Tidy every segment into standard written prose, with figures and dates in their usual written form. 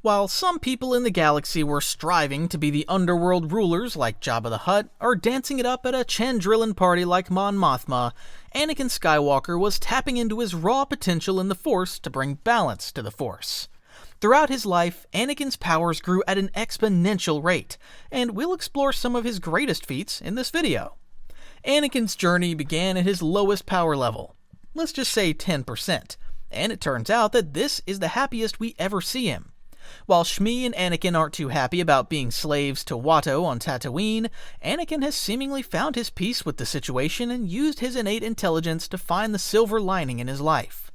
While some people in the galaxy were striving to be the underworld rulers like Jabba the Hutt, or dancing it up at a Chandrillan party like Mon Mothma, Anakin Skywalker was tapping into his raw potential in the Force to bring balance to the Force. Throughout his life, Anakin's powers grew at an exponential rate, and we'll explore some of his greatest feats in this video. Anakin's journey began at his lowest power level, let's just say 10%, and it turns out that this is the happiest we ever see him. While Shmi and Anakin aren't too happy about being slaves to Watto on Tatooine, Anakin has seemingly found his peace with the situation and used his innate intelligence to find the silver lining in his life.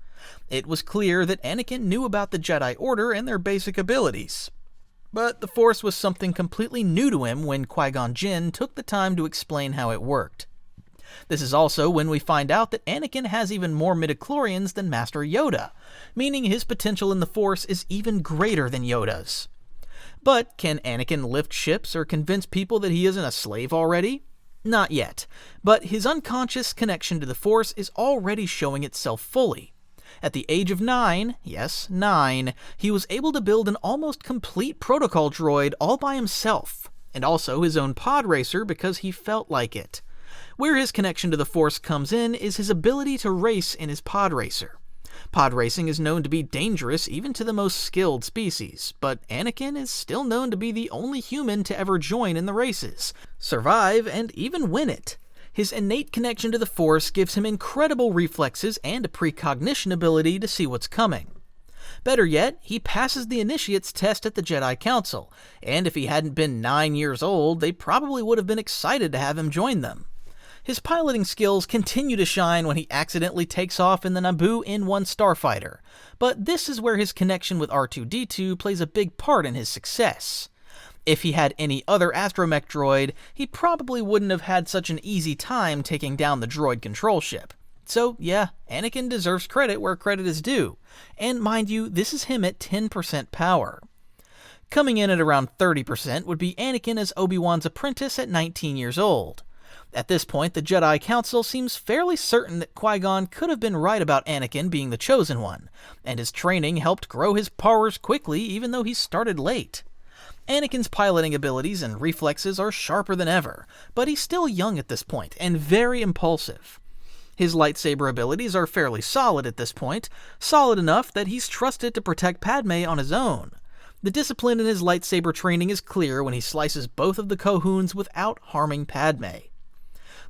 It was clear that Anakin knew about the Jedi Order and their basic abilities. But the Force was something completely new to him when Qui-Gon Jinn took the time to explain how it worked. This is also when we find out that Anakin has even more midichlorians than Master Yoda, meaning his potential in the Force is even greater than Yoda's. But can Anakin lift ships or convince people that he isn't a slave already? Not yet, but his unconscious connection to the Force is already showing itself fully. At the age of 9, yes, 9, he was able to build an almost complete protocol droid all by himself, and also his own pod racer because he felt like it. Where his connection to the Force comes in is his ability to race in his pod racer. Pod racing is known to be dangerous even to the most skilled species, but Anakin is still known to be the only human to ever join in the races, survive, and even win it. His innate connection to the Force gives him incredible reflexes and a precognition ability to see what's coming. Better yet, he passes the Initiate's test at the Jedi Council, and if he hadn't been 9 years old, they probably would have been excited to have him join them. His piloting skills continue to shine when he accidentally takes off in the Naboo N1 starfighter, but this is where his connection with R2-D2 plays a big part in his success. If he had any other astromech droid, he probably wouldn't have had such an easy time taking down the droid control ship. So yeah, Anakin deserves credit where credit is due, and mind you, this is him at 10% power. Coming in at around 30% would be Anakin as Obi-Wan's apprentice at 19 years old. At this point, the Jedi Council seems fairly certain that Qui-Gon could have been right about Anakin being the chosen one, and his training helped grow his powers quickly even though he started late. Anakin's piloting abilities and reflexes are sharper than ever, but he's still young at this point and very impulsive. His lightsaber abilities are fairly solid at this point, solid enough that he's trusted to protect Padme on his own. The discipline in his lightsaber training is clear when he slices both of the Cohuns without harming Padme.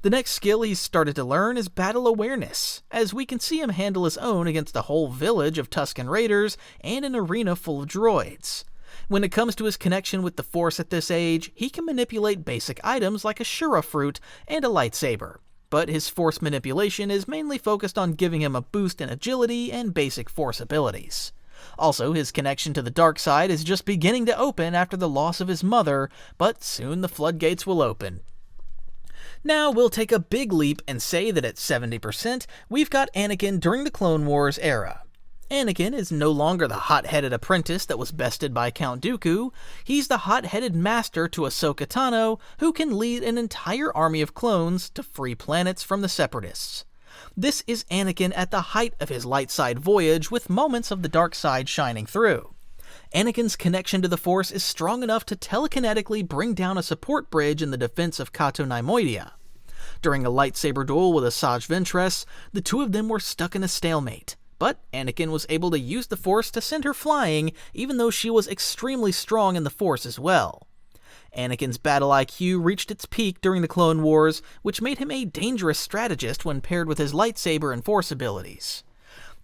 The next skill he's started to learn is battle awareness, as we can see him handle his own against a whole village of Tusken Raiders and an arena full of droids. When it comes to his connection with the Force at this age, he can manipulate basic items like a Shura fruit and a lightsaber, but his Force manipulation is mainly focused on giving him a boost in agility and basic Force abilities. Also, his connection to the dark side is just beginning to open after the loss of his mother, but soon the floodgates will open. Now we'll take a big leap and say that at 70%, we've got Anakin during the Clone Wars era. Anakin is no longer the hot-headed apprentice that was bested by Count Dooku. He's the hot-headed master to Ahsoka Tano, who can lead an entire army of clones to free planets from the Separatists. This is Anakin at the height of his light side voyage, with moments of the dark side shining through. Anakin's connection to the Force is strong enough to telekinetically bring down a support bridge in the defense of Cato Neimoidia. During a lightsaber duel with Asajj Ventress, the two of them were stuck in a stalemate, but Anakin was able to use the Force to send her flying, even though she was extremely strong in the Force as well. Anakin's battle IQ reached its peak during the Clone Wars, which made him a dangerous strategist when paired with his lightsaber and Force abilities.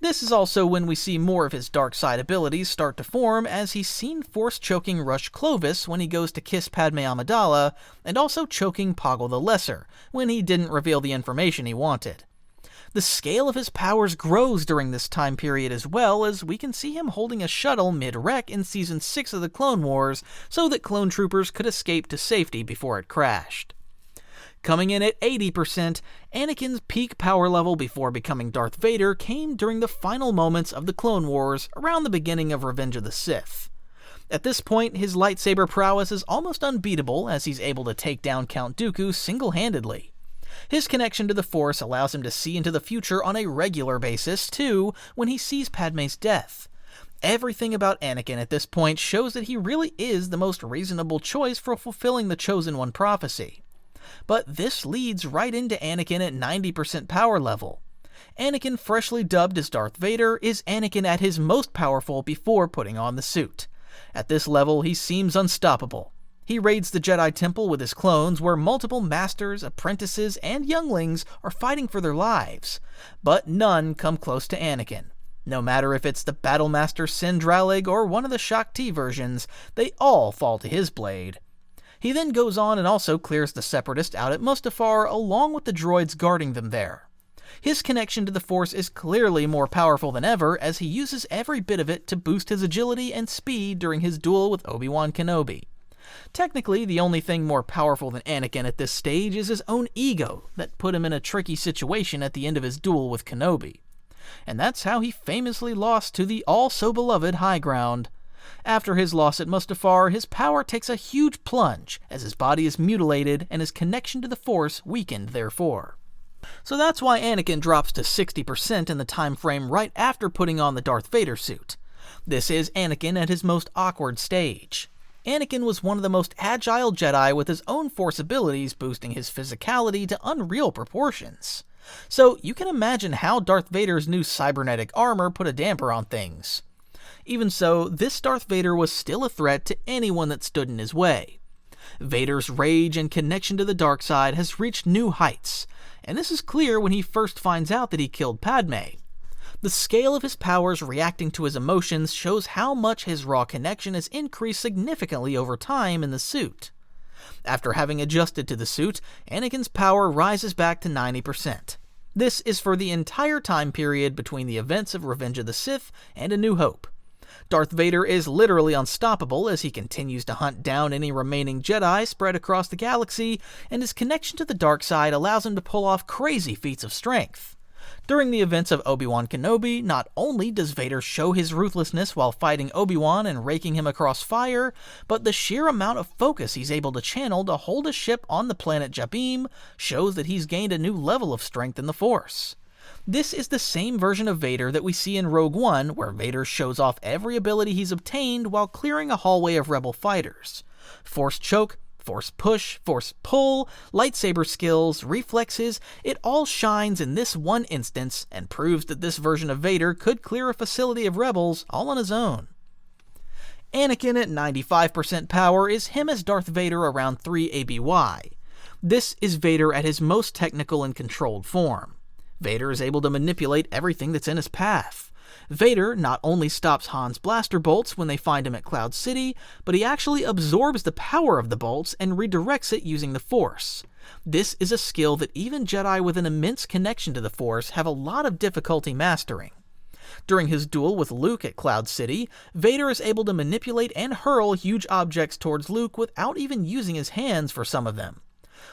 This is also when we see more of his dark side abilities start to form, as he's seen force-choking Rush Clovis when he goes to kiss Padme Amidala, and also choking Poggle the Lesser when he didn't reveal the information he wanted. The scale of his powers grows during this time period as well, as we can see him holding a shuttle mid-wreck in Season 6 of the Clone Wars so that clone troopers could escape to safety before it crashed. Coming in at 80%, Anakin's peak power level before becoming Darth Vader came during the final moments of the Clone Wars around the beginning of Revenge of the Sith. At this point, his lightsaber prowess is almost unbeatable as he's able to take down Count Dooku single-handedly. His connection to the Force allows him to see into the future on a regular basis, too, when he sees Padme's death. Everything about Anakin at this point shows that he really is the most reasonable choice for fulfilling the Chosen One prophecy. But this leads right into Anakin at 90% power level. Anakin, freshly dubbed as Darth Vader, is Anakin at his most powerful before putting on the suit. At this level, he seems unstoppable. He raids the Jedi Temple with his clones, where multiple masters, apprentices, and younglings are fighting for their lives. But none come close to Anakin. No matter if it's the Battlemaster Sindralig or one of the Shaak Ti versions, they all fall to his blade. He then goes on and also clears the Separatists out at Mustafar along with the droids guarding them there. His connection to the Force is clearly more powerful than ever, as he uses every bit of it to boost his agility and speed during his duel with Obi-Wan Kenobi. Technically, the only thing more powerful than Anakin at this stage is his own ego that put him in a tricky situation at the end of his duel with Kenobi. And that's how he famously lost to the all-so-beloved High Ground. After his loss at Mustafar, his power takes a huge plunge as his body is mutilated and his connection to the Force weakened therefore. So that's why Anakin drops to 60% in the time frame right after putting on the Darth Vader suit. This is Anakin at his most awkward stage. Anakin was one of the most agile Jedi, with his own Force abilities boosting his physicality to unreal proportions. So you can imagine how Darth Vader's new cybernetic armor put a damper on things. Even so, this Darth Vader was still a threat to anyone that stood in his way. Vader's rage and connection to the dark side has reached new heights, and this is clear when he first finds out that he killed Padme. The scale of his powers reacting to his emotions shows how much his raw connection has increased significantly over time in the suit. After having adjusted to the suit, Anakin's power rises back to 90%. This is for the entire time period between the events of Revenge of the Sith and A New Hope. Darth Vader is literally unstoppable as he continues to hunt down any remaining Jedi spread across the galaxy, and his connection to the dark side allows him to pull off crazy feats of strength. During the events of Obi-Wan Kenobi, not only does Vader show his ruthlessness while fighting Obi-Wan and raking him across fire, but the sheer amount of focus he's able to channel to hold a ship on the planet Jabim shows that he's gained a new level of strength in the Force. This is the same version of Vader that we see in Rogue One, where Vader shows off every ability he's obtained while clearing a hallway of rebel fighters. Force choke, Force push, Force pull, lightsaber skills, reflexes, it all shines in this one instance and proves that this version of Vader could clear a facility of rebels all on his own. Anakin at 95% power is him as Darth Vader around 3 ABY. This is Vader at his most technical and controlled form. Vader is able to manipulate everything that's in his path. Vader not only stops Han's blaster bolts when they find him at Cloud City, but he actually absorbs the power of the bolts and redirects it using the Force. This is a skill that even Jedi with an immense connection to the Force have a lot of difficulty mastering. During his duel with Luke at Cloud City, Vader is able to manipulate and hurl huge objects towards Luke without even using his hands for some of them.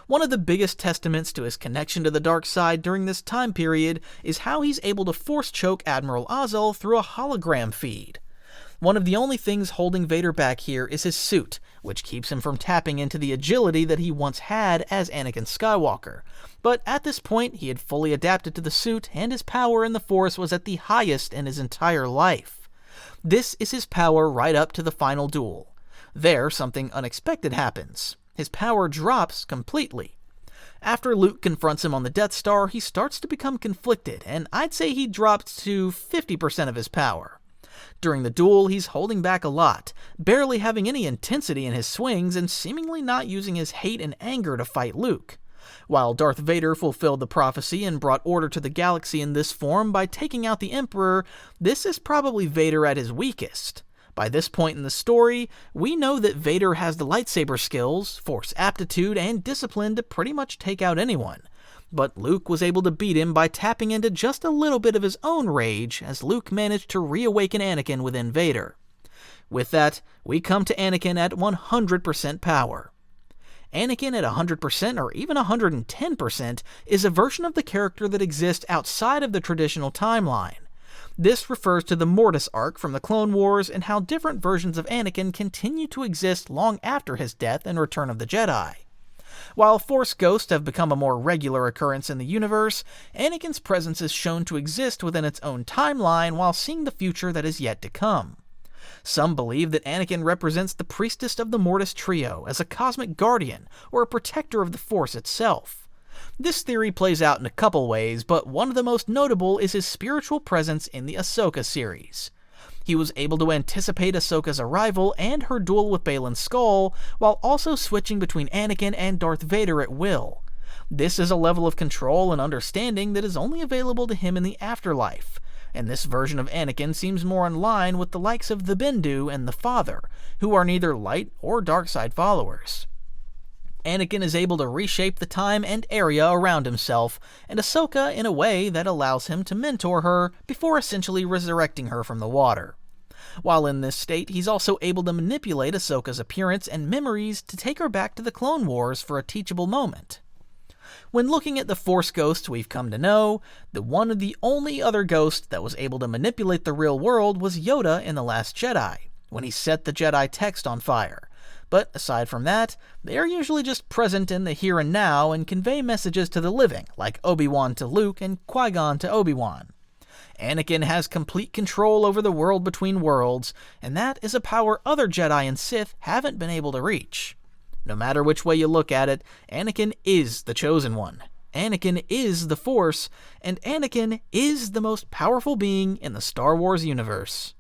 One of the biggest testaments to his connection to the dark side during this time period is how he's able to force choke Admiral Ozzel through a hologram feed. One of the only things holding Vader back here is his suit, which keeps him from tapping into the agility that he once had as Anakin Skywalker. But at this point, he had fully adapted to the suit, and his power in the Force was at the highest in his entire life. This is his power right up to the final duel. There, something unexpected happens. His power drops completely. After Luke confronts him on the Death Star, he starts to become conflicted, and I'd say he drops to 50% of his power. During the duel, he's holding back a lot, barely having any intensity in his swings and seemingly not using his hate and anger to fight Luke. While Darth Vader fulfilled the prophecy and brought order to the galaxy in this form by taking out the Emperor, this is probably Vader at his weakest. By this point in the story, we know that Vader has the lightsaber skills, Force aptitude, and discipline to pretty much take out anyone. But Luke was able to beat him by tapping into just a little bit of his own rage, as Luke managed to reawaken Anakin within Vader. With that, we come to Anakin at 100% power. Anakin at 100% or even 110% is a version of the character that exists outside of the traditional timeline. This refers to the Mortis arc from the Clone Wars and how different versions of Anakin continue to exist long after his death in Return of the Jedi. While Force ghosts have become a more regular occurrence in the universe, Anakin's presence is shown to exist within its own timeline while seeing the future that is yet to come. Some believe that Anakin represents the priestess of the Mortis trio as a cosmic guardian or a protector of the Force itself. This theory plays out in a couple ways, but one of the most notable is his spiritual presence in the Ahsoka series. He was able to anticipate Ahsoka's arrival and her duel with Baylan Skoll, while also switching between Anakin and Darth Vader at will. This is a level of control and understanding that is only available to him in the afterlife, and this version of Anakin seems more in line with the likes of the Bendu and the Father, who are neither light or dark side followers. Anakin is able to reshape the time and area around himself, and Ahsoka in a way that allows him to mentor her before essentially resurrecting her from the water. While in this state, he's also able to manipulate Ahsoka's appearance and memories to take her back to the Clone Wars for a teachable moment. When looking at the Force ghosts we've come to know, the only other ghost that was able to manipulate the real world was Yoda in The Last Jedi, when he set the Jedi text on fire. But aside from that, they are usually just present in the here and now and convey messages to the living, like Obi-Wan to Luke and Qui-Gon to Obi-Wan. Anakin has complete control over the world between worlds, and that is a power other Jedi and Sith haven't been able to reach. No matter which way you look at it, Anakin is the Chosen One. Anakin is the Force, and Anakin is the most powerful being in the Star Wars universe.